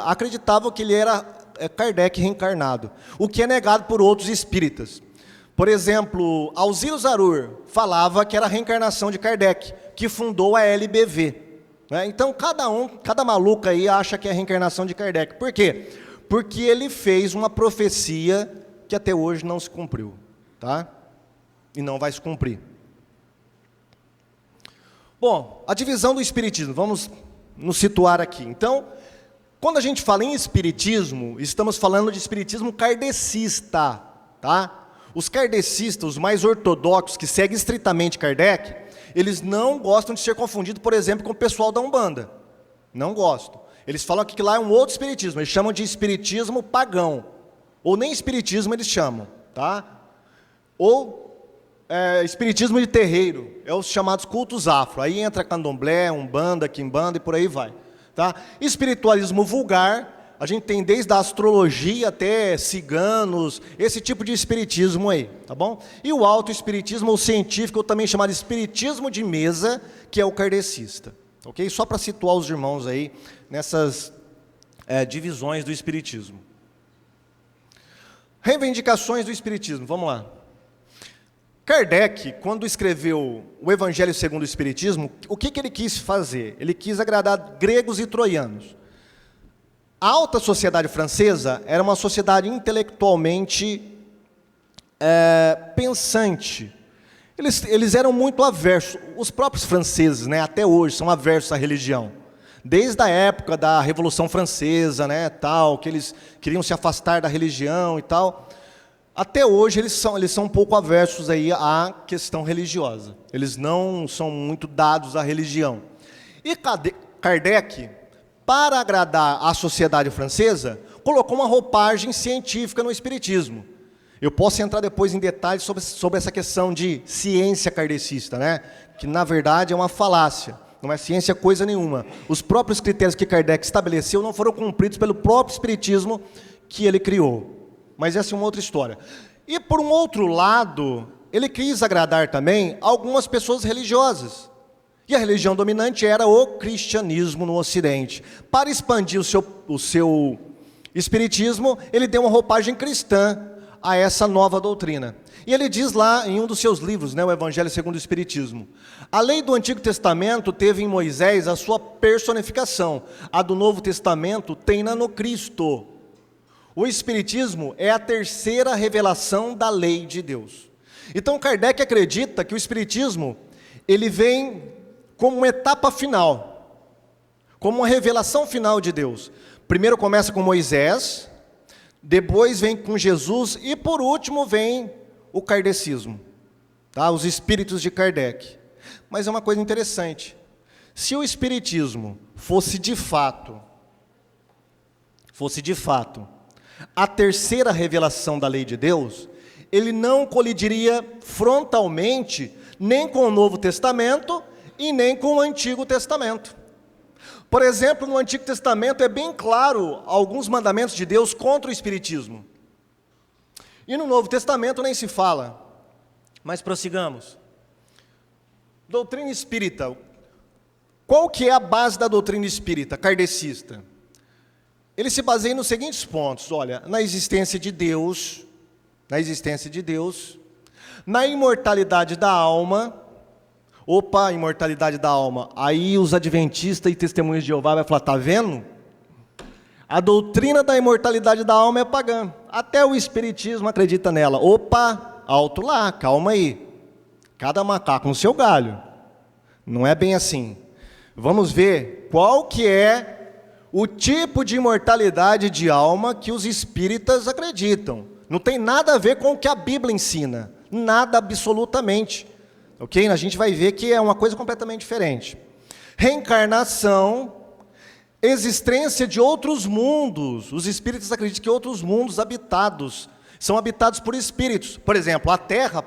acreditavam que ele era Kardec reencarnado, o que é negado por outros espíritas. Por exemplo, Alziro Zarur falava que era a reencarnação de Kardec, que fundou a LBV. Então, cada maluco aí acha que é a reencarnação de Kardec. Por quê? Porque ele fez uma profecia que até hoje não se cumpriu, tá? E não vai se cumprir. Bom, a divisão do espiritismo, vamos nos situar aqui. Então, Quando a gente fala em espiritismo, estamos falando de espiritismo kardecista, tá? Os kardecistas, os mais ortodoxos, que seguem estritamente Kardec, eles não gostam de ser confundidos, por exemplo, com o pessoal da Umbanda. Não gostam. Eles falam que lá é um outro espiritismo, eles chamam de espiritismo pagão. Ou nem espiritismo eles chamam, tá? Ou espiritismo de terreiro, é os chamados cultos afro. Aí entra candomblé, umbanda, quimbanda e por aí vai. Tá? Espiritualismo vulgar, a gente tem desde a astrologia até ciganos, esse tipo de espiritismo aí, tá bom? E o autoespiritismo, ou científico, ou também chamado espiritismo de mesa, que é o kardecista. Ok? Só para situar os irmãos aí nessas divisões do espiritismo. Reivindicações do espiritismo, vamos lá. Kardec, quando escreveu o Evangelho segundo o Espiritismo, o que ele quis fazer? Ele quis agradar gregos e troianos. A alta sociedade francesa era uma sociedade intelectualmente pensante. Eles eram muito aversos. Os próprios franceses, né, até hoje, são aversos à religião. Desde a época da Revolução Francesa, né, tal, que eles queriam se afastar da religião e tal. Até hoje eles são um pouco aversos aí à questão religiosa. Eles não são muito dados à religião. E Kardec, para agradar a sociedade francesa, colocou uma roupagem científica no espiritismo. Eu posso entrar depois em detalhes sobre essa questão de ciência kardecista, né? Que na verdade é uma falácia, não é ciência coisa nenhuma. Os próprios critérios que Kardec estabeleceu não foram cumpridos pelo próprio espiritismo que ele criou. Mas essa é uma outra história. E por um outro lado, ele quis agradar também algumas pessoas religiosas. E a religião dominante era o cristianismo no Ocidente. Para expandir o seu espiritismo, ele deu uma roupagem cristã a essa nova doutrina. E ele diz lá em um dos seus livros, né, o Evangelho segundo o Espiritismo: a lei do Antigo Testamento teve em Moisés a sua personificação. A do Novo Testamento tem-na no Cristo. O Espiritismo é a terceira revelação da lei de Deus. Então Kardec acredita que o Espiritismo ele vem como uma etapa final, como uma revelação final de Deus. Primeiro começa com Moisés, depois vem com Jesus e por último vem o kardecismo, tá? Os espíritos de Kardec. Mas é uma coisa interessante, se o Espiritismo fosse de fato a terceira revelação da lei de Deus, ele não colidiria frontalmente nem com o Novo Testamento e nem com o Antigo Testamento. Por exemplo, no Antigo Testamento é bem claro alguns mandamentos de Deus contra o Espiritismo. E no Novo Testamento nem se fala. Mas prossigamos. Doutrina espírita. Qual que é a base da doutrina espírita, kardecista? Ele se baseia nos seguintes pontos: olha, na existência de Deus, na imortalidade da alma. Opa, imortalidade da alma. Aí os adventistas e testemunhas de Jeová vão falar: tá vendo? A doutrina da imortalidade da alma é pagã. Até o Espiritismo acredita nela. Opa, alto lá, calma aí. Cada macaco no seu galho. Não é bem assim. Vamos ver qual que é o tipo de imortalidade de alma que os espíritas acreditam. Não tem nada a ver com o que a Bíblia ensina. Nada, absolutamente. Ok? A gente vai ver que é uma coisa completamente diferente. Reencarnação, existência de outros mundos. Os espíritas acreditam que outros mundos habitados são habitados por espíritos. Por exemplo, a Terra,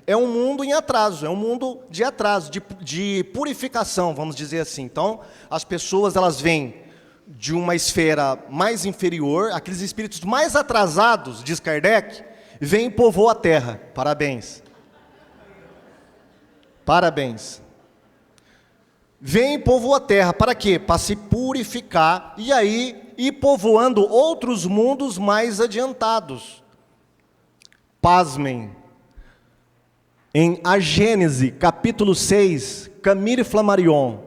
é um mundo em atraso, é um mundo de atraso, de purificação, vamos dizer assim. Então, as pessoas elas vêm de uma esfera mais inferior, aqueles espíritos mais atrasados, diz Kardec, vêm e povoam a Terra. Parabéns. Parabéns. Vem e povoa a Terra, para quê? Para se purificar, e aí ir povoando outros mundos mais adiantados. Pasmem, em A Gênese, capítulo 6, Camille Flammarion,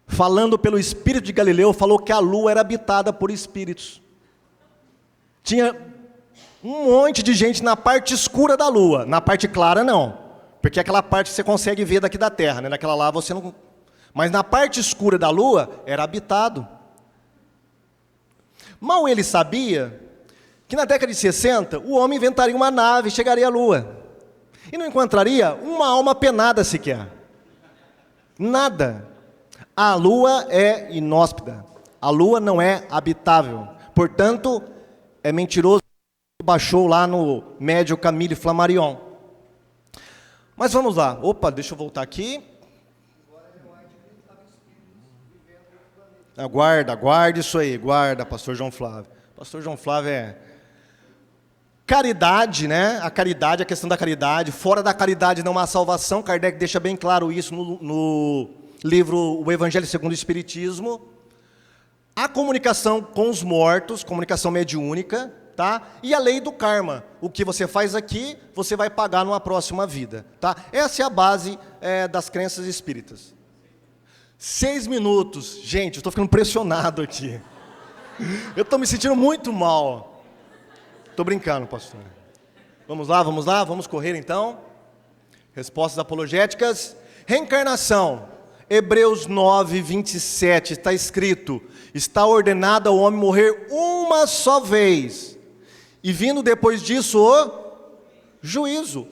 falando pelo Espírito de Galileu, falou que a Lua era habitada por espíritos. Tinha um monte de gente na parte escura da Lua, na parte clara não. Porque aquela parte você consegue ver daqui da Terra, né? Naquela lá você não... Mas na parte escura da Lua era habitado. Mal ele sabia que na década de 60 o homem inventaria uma nave e chegaria à Lua. E não encontraria uma alma penada sequer. Nada. A Lua é inóspita. A Lua não é habitável. Portanto, é mentiroso que baixou lá no médio Camille Flammarion. Mas vamos lá. Opa, deixa eu voltar aqui. Guarda isso aí. Guarda, pastor João Flávio. Pastor João Flávio é... Caridade, né? A caridade, a questão da caridade. Fora da caridade não há salvação. Kardec deixa bem claro isso no livro O Evangelho segundo o Espiritismo. A comunicação com os mortos, comunicação mediúnica, tá? E a lei do karma. O que você faz aqui, você vai pagar numa próxima vida, tá? Essa é a base das crenças espíritas. 6 minutos. Gente, eu estou ficando pressionado aqui. Eu estou me sentindo muito mal. Estou brincando, pastor. Vamos lá, vamos correr então. Respostas apologéticas. Reencarnação. Hebreus 9, 27, está escrito: está ordenado ao homem morrer uma só vez, e vindo depois disso o juízo.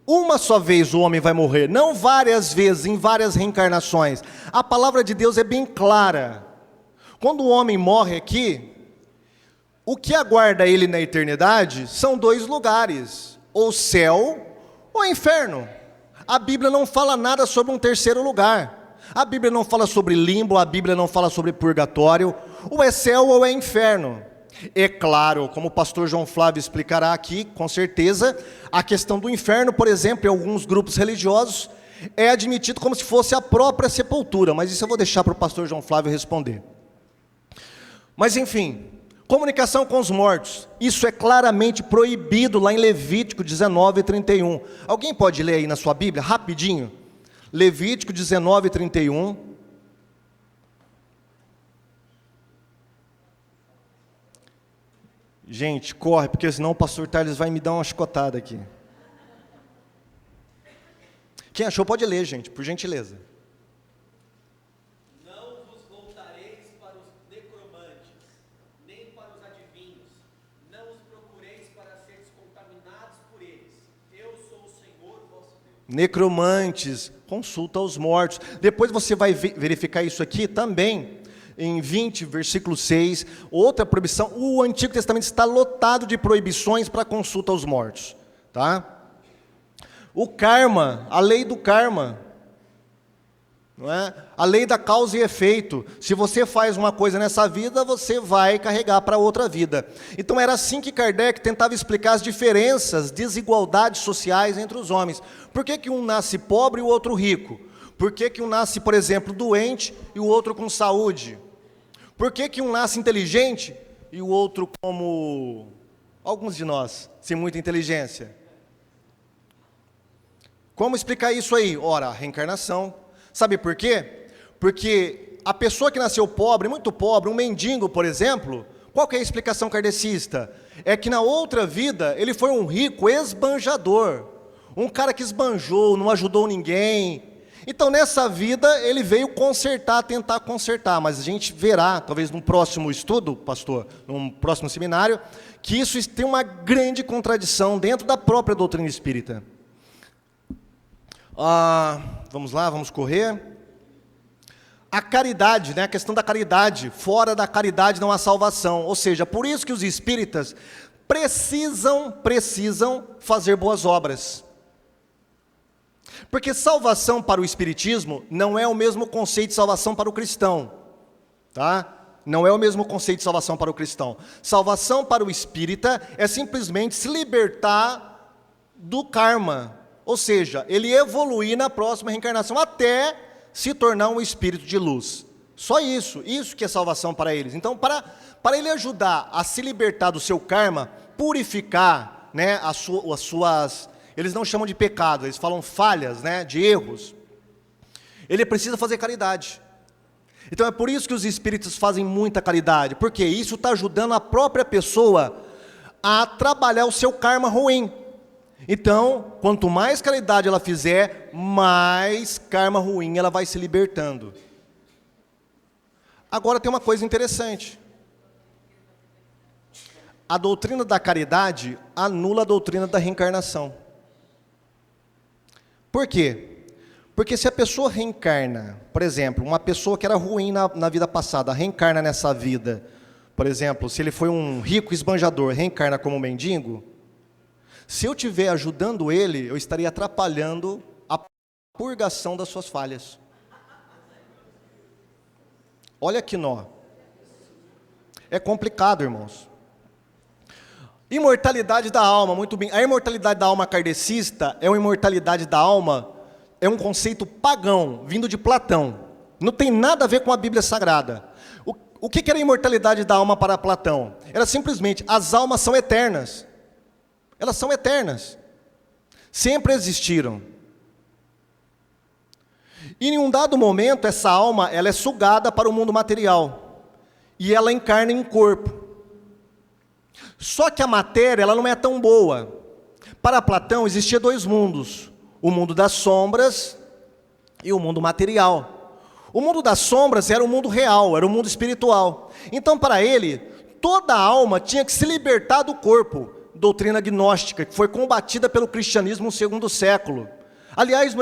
Uma só vez o homem vai morrer, não várias vezes, em várias reencarnações. A palavra de Deus é bem clara. Quando o homem morre aqui, o que aguarda ele na eternidade são 2 lugares: ou céu ou inferno. A Bíblia não fala nada sobre um terceiro lugar. A Bíblia não fala sobre limbo, a Bíblia não fala sobre purgatório. Ou é céu ou é inferno. É claro, como o pastor João Flávio explicará aqui, com certeza, a questão do inferno, por exemplo, em alguns grupos religiosos, é admitido como se fosse a própria sepultura. Mas isso eu vou deixar para o pastor João Flávio responder. Mas enfim... Comunicação com os mortos, isso é claramente proibido lá em Levítico 19, 31. Alguém pode ler aí na sua Bíblia, rapidinho? Levítico 19, 31. Gente, corre, porque senão o pastor Thales vai me dar uma chicotada aqui. Quem achou pode ler, gente, por gentileza. Necromantes, consulta aos mortos. Depois você vai verificar isso aqui também, em 20, versículo 6, outra proibição. O Antigo Testamento está lotado de proibições para consulta aos mortos, tá? O karma, a lei do karma, não é? A lei da causa e efeito. Se você faz uma coisa nessa vida, você vai carregar para outra vida. Então era assim que Kardec tentava explicar as diferenças, desigualdades sociais entre os homens. Por que um nasce pobre e o outro rico? Por que um nasce, por exemplo, doente e o outro com saúde? Por que um nasce inteligente e o outro como alguns de nós, sem muita inteligência? Como explicar isso aí? Ora, a reencarnação. Sabe por quê? Porque a pessoa que nasceu pobre, muito pobre, um mendigo, por exemplo, qual que é a explicação kardecista? É que na outra vida ele foi um rico esbanjador, um cara que esbanjou, não ajudou ninguém. Então nessa vida ele veio consertar, tentar consertar, mas a gente verá, talvez num próximo estudo, pastor, num próximo seminário, que isso tem uma grande contradição dentro da própria doutrina espírita. Vamos lá, vamos correr. A caridade, né, a questão da caridade. Fora da caridade não há salvação. Ou seja, por isso que os espíritas precisam fazer boas obras. Porque salvação para o espiritismo não é o mesmo conceito de salvação para o cristão. Tá? Não é o mesmo conceito de salvação para o cristão. Salvação para o espírita é simplesmente se libertar do karma. Ou seja, ele evoluir na próxima reencarnação até se tornar um espírito de luz. Só isso que é salvação para eles. Então, para ele ajudar a se libertar do seu karma, purificar, né, as suas, eles não chamam de pecado, eles falam falhas, né, de erros, ele precisa fazer caridade. Então é por isso que os espíritos fazem muita caridade, porque isso está ajudando a própria pessoa a trabalhar o seu karma ruim. Então, quanto mais caridade ela fizer, mais karma ruim ela vai se libertando. Agora tem uma coisa interessante. A doutrina da caridade anula a doutrina da reencarnação. Por quê? Porque se a pessoa reencarna, por exemplo, uma pessoa que era ruim na vida passada, reencarna nessa vida, por exemplo, se ele foi um rico esbanjador, reencarna como mendigo, se eu estiver ajudando ele, eu estaria atrapalhando a purgação das suas falhas. Olha que nó. É complicado, irmãos. Imortalidade da alma, muito bem. A imortalidade da alma kardecista é uma imortalidade da alma, é um conceito pagão, vindo de Platão. Não tem nada a ver com a Bíblia Sagrada. O que era a imortalidade da alma para Platão? Era simplesmente, as almas são eternas. Elas são eternas. Sempre existiram. E em um dado momento, essa alma ela é sugada para o mundo material. E ela encarna em corpo. Só que a matéria ela não é tão boa. Para Platão existia dois mundos. O mundo das sombras e o mundo material. O mundo das sombras era o mundo real, era o mundo espiritual. Então para ele, toda alma tinha que se libertar do corpo. Doutrina gnóstica, que foi combatida pelo cristianismo no segundo século. Aliás,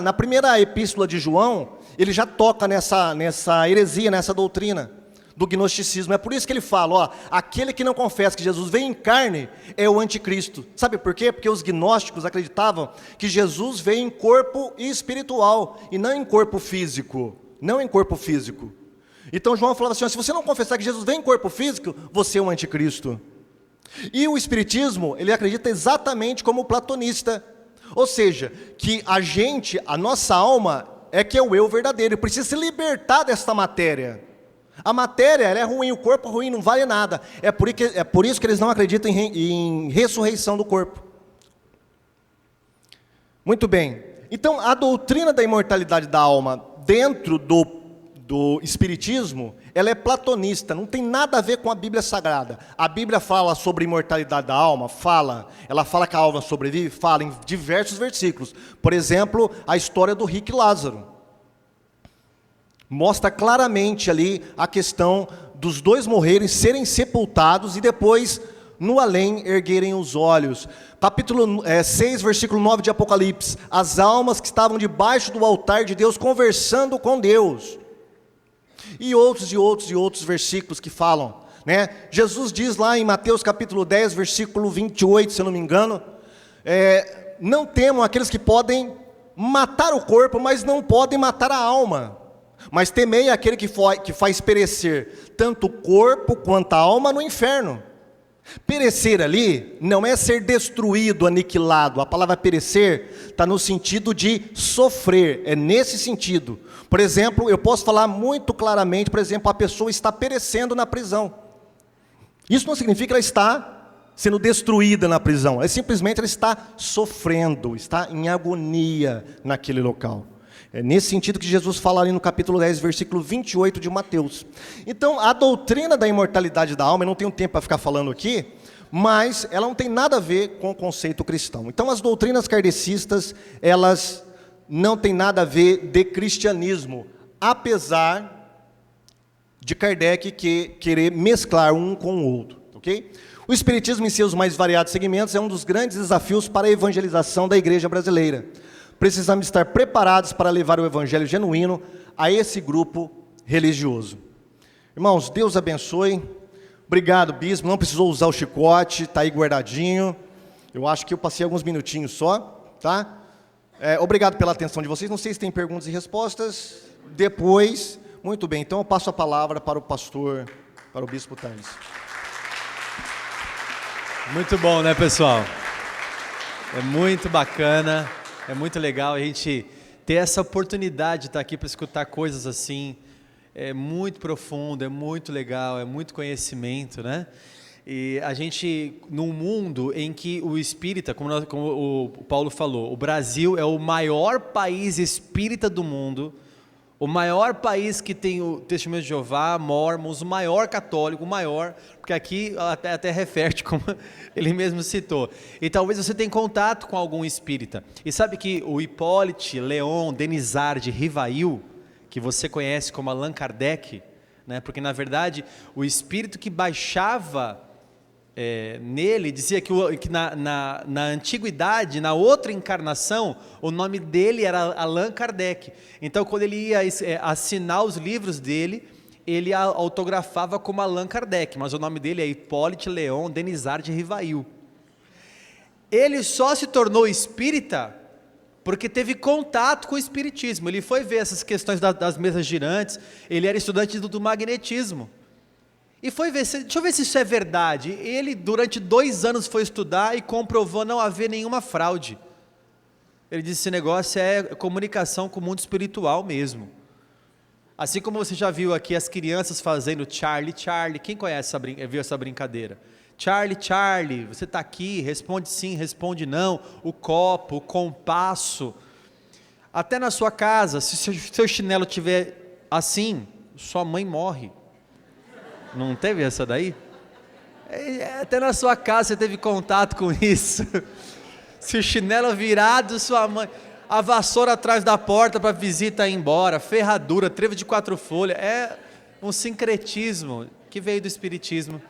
na primeira epístola de João, ele já toca nessa heresia, nessa doutrina do gnosticismo. É por isso que ele fala, ó, aquele que não confessa que Jesus veio em carne é o anticristo. Sabe por quê? Porque os gnósticos acreditavam que Jesus veio em corpo espiritual e não em corpo físico. Não em corpo físico. Então João falava assim, ó, se você não confessar que Jesus veio em corpo físico, você é um anticristo. E o espiritismo, ele acredita exatamente como o platonista. Ou seja, que a nossa alma é que é o eu verdadeiro, precisa se libertar desta matéria. A matéria ela é ruim, o corpo é ruim, não vale nada. É por isso que eles não acreditam em ressurreição do corpo. Muito bem. Então, a doutrina da imortalidade da alma dentro do espiritismo, ela é platonista, não tem nada a ver com a Bíblia Sagrada. A Bíblia fala sobre imortalidade da alma? Ela fala que a alma sobrevive? Fala em diversos versículos. Por exemplo, a história do rico Lázaro. Mostra claramente ali a questão dos dois morrerem, serem sepultados e depois, no além, erguerem os olhos. Capítulo 6, versículo 9 de Apocalipse. As almas que estavam debaixo do altar de Deus, conversando com Deus. E outros versículos que falam, né? Jesus diz lá em Mateus capítulo 10, versículo 28, se eu não me engano, não temam aqueles que podem matar o corpo, mas não podem matar a alma. Mas temei aquele que faz perecer tanto o corpo quanto a alma no inferno. Perecer ali não é ser destruído, aniquilado. A palavra perecer está no sentido de sofrer, é nesse sentido. Por exemplo, eu posso falar muito claramente, por exemplo, a pessoa está perecendo na prisão. Isso não significa que ela está sendo destruída na prisão, simplesmente ela está sofrendo, está em agonia naquele local. É nesse sentido que Jesus fala ali no capítulo 10, versículo 28 de Mateus. Então, a doutrina da imortalidade da alma, eu não tenho tempo para ficar falando aqui, mas ela não tem nada a ver com o conceito cristão. Então, as doutrinas kardecistas, elas não têm nada a ver de cristianismo, apesar de Kardec querer mesclar um com o outro, ok? O espiritismo, em seus mais variados segmentos, é um dos grandes desafios para a evangelização da igreja brasileira. Precisamos estar preparados para levar o evangelho genuíno a esse grupo religioso. Irmãos, Deus abençoe. Obrigado, bispo. Não precisou usar o chicote, está aí guardadinho. Eu acho que eu passei alguns minutinhos só, tá? Obrigado pela atenção de vocês. Não sei se tem perguntas e respostas. Depois, muito bem. Então eu passo a palavra para o pastor, para o bispo Thales. Muito bom, né, pessoal? É muito bacana. É muito legal a gente ter essa oportunidade de estar aqui para escutar coisas assim. É muito profundo, é muito legal, é muito conhecimento, né? E a gente, num mundo em que o espírita, como o Paulo falou, o Brasil é o maior país espírita do mundo, o maior país que tem o Testemunho de Jeová, Mormons, o maior católico, o maior, porque aqui até refere, como ele mesmo citou. E talvez você tenha contato com algum espírita. E sabe que o Hippolyte Léon Denisard de Rivail, que você conhece como Allan Kardec, né? Porque na verdade o espírito que baixava nele, dizia que na antiguidade, na outra encarnação, o nome dele era Allan Kardec. Então, quando ele ia assinar os livros dele, ele autografava como Allan Kardec, mas o nome dele é Hipólite Léon Denisard de Rivail. Ele só se tornou espírita porque teve contato com o espiritismo. Ele foi ver essas questões das mesas girantes, ele era estudante do magnetismo. E foi ver, deixa eu ver se isso é verdade. Ele, durante 2 anos, foi estudar e comprovou não haver nenhuma fraude. Ele disse: esse negócio é comunicação com o mundo espiritual mesmo. Assim como você já viu aqui as crianças fazendo Charlie, Charlie. Quem conhece viu essa brincadeira? Charlie, Charlie, você está aqui, responde sim, responde não. O copo, o compasso. Até na sua casa, se seu chinelo estiver assim, sua mãe morre. Não teve essa daí? Até na sua casa você teve contato com isso. Se o chinelo virado, sua mãe... A vassoura atrás da porta para a visita ir embora, ferradura, trevo de 4 folhas, é um sincretismo que veio do espiritismo.